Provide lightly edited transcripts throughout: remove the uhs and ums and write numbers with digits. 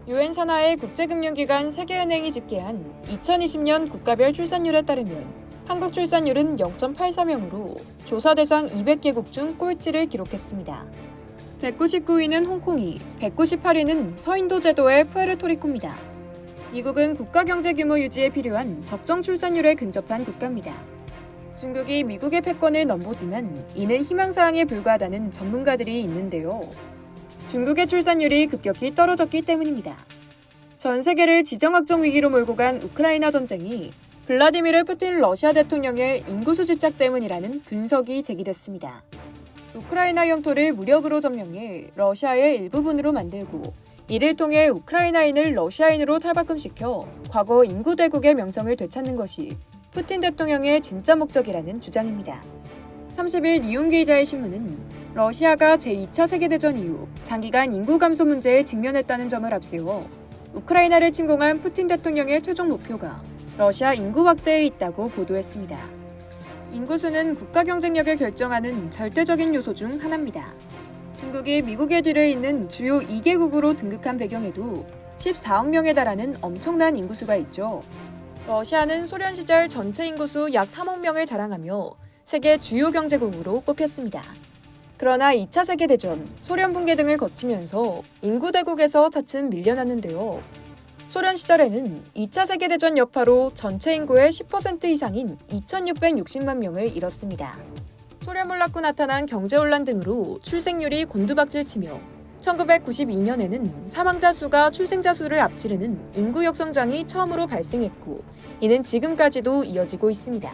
유엔 산하의 국제금융기관 세계은행이 집계한 2020년 국가별 출산율에 따르면 한국 출산율은 0.83명으로 조사 대상 200개국 중 꼴찌를 기록했습니다. 199위는 홍콩이, 198위는 서인도 제도의 푸에르토리코입니다. 미국은 국가 경제 규모 유지에 필요한 적정 출산율에 근접한 국가입니다. 중국이 미국의 패권을 넘보지만 이는 희망사항에 불과하다는 전문가들이 있는데요. 중국의 출산율이 급격히 떨어졌기 때문입니다. 전 세계를 지정학적 위기로 몰고 간 우크라이나 전쟁이 블라디미르 푸틴 러시아 대통령의 인구수 집착 때문이라는 분석이 제기됐습니다. 우크라이나 영토를 무력으로 점령해 러시아의 일부분으로 만들고 이를 통해 우크라이나인을 러시아인으로 탈바꿈시켜 과거 인구 대국의 명성을 되찾는 것이 푸틴 대통령의 진짜 목적이라는 주장입니다. 30일 니온기 기자의 신문은 러시아가 제2차 세계대전 이후 장기간 인구 감소 문제에 직면했다는 점을 앞세워 우크라이나를 침공한 푸틴 대통령의 최종 목표가 러시아 인구 확대에 있다고 보도했습니다. 인구수는 국가 경쟁력을 결정하는 절대적인 요소 중 하나입니다. 중국이 미국의 뒤를 잇는 주요 2개국으로 등극한 배경에도 14억 명에 달하는 엄청난 인구수가 있죠. 러시아는 소련 시절 전체 인구수 약 3억 명을 자랑하며 세계 주요 경제국으로 꼽혔습니다. 그러나 2차 세계대전, 소련 붕괴 등을 거치면서 인구 대국에서 차츰 밀려났는데요. 소련 시절에는 2차 세계대전 여파로 전체 인구의 10% 이상인 2,660만 명을 잃었습니다. 소련 몰락후 나타난 경제혼란 등으로 출생률이 곤두박질치며 1992년에는 사망자 수가 출생자 수를 앞지르는 인구 역성장이 처음으로 발생했고 이는 지금까지도 이어지고 있습니다.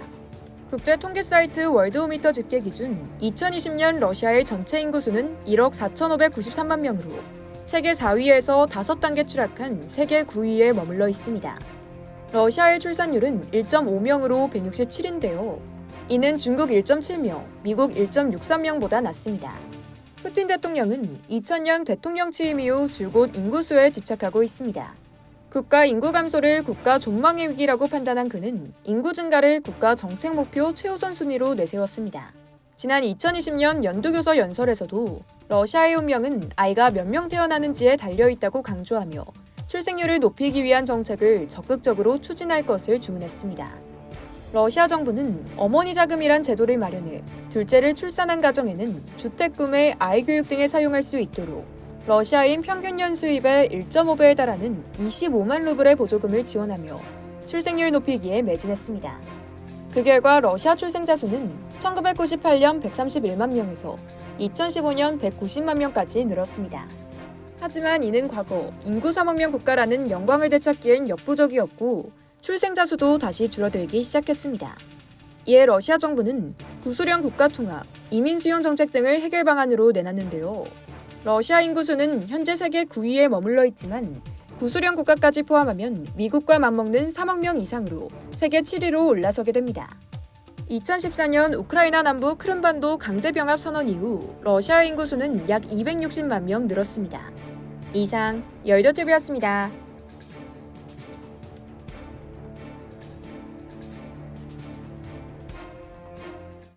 국제 통계 사이트 월드오미터 집계 기준 2020년 러시아의 전체 인구수는 1억 4,593만 명으로 세계 4위에서 5단계 추락한 세계 9위에 머물러 있습니다. 러시아의 출산율은 1.5명으로 167인데요. 이는 중국 1.7명, 미국 1.63명보다 낮습니다. 푸틴 대통령은 2000년 대통령 취임 이후 줄곧 인구수에 집착하고 있습니다. 국가 인구 감소를 국가 존망의 위기라고 판단한 그는 인구 증가를 국가 정책 목표 최우선 순위로 내세웠습니다. 지난 2020년 연도교서 연설에서도 러시아의 운명은 아이가 몇 명 태어나는지에 달려있다고 강조하며 출생률을 높이기 위한 정책을 적극적으로 추진할 것을 주문했습니다. 러시아 정부는 어머니 자금이란 제도를 마련해 둘째를 출산한 가정에는 주택 구매, 아이 교육 등에 사용할 수 있도록 러시아인 평균 연수입의 1.5배에 달하는 25만 루블의 보조금을 지원하며 출생률 높이기에 매진했습니다. 그 결과 러시아 출생자 수는 1998년 131만 명에서 2015년 190만 명까지 늘었습니다. 하지만 이는 과거 인구 3억 명 국가라는 영광을 되찾기엔 역부족이었고 출생자 수도 다시 줄어들기 시작했습니다. 이에 러시아 정부는 구소련 국가통합, 이민 수용 정책 등을 해결 방안으로 내놨는데요. 러시아 인구수는 현재 세계 9위에 머물러 있지만 구소련 국가까지 포함하면 미국과 맞먹는 3억 명 이상으로 세계 7위로 올라서게 됩니다. 2014년 우크라이나 남부 크림반도 강제병합 선언 이후 러시아 인구수는 약 260만 명 늘었습니다. 이상 열도TV였습니다.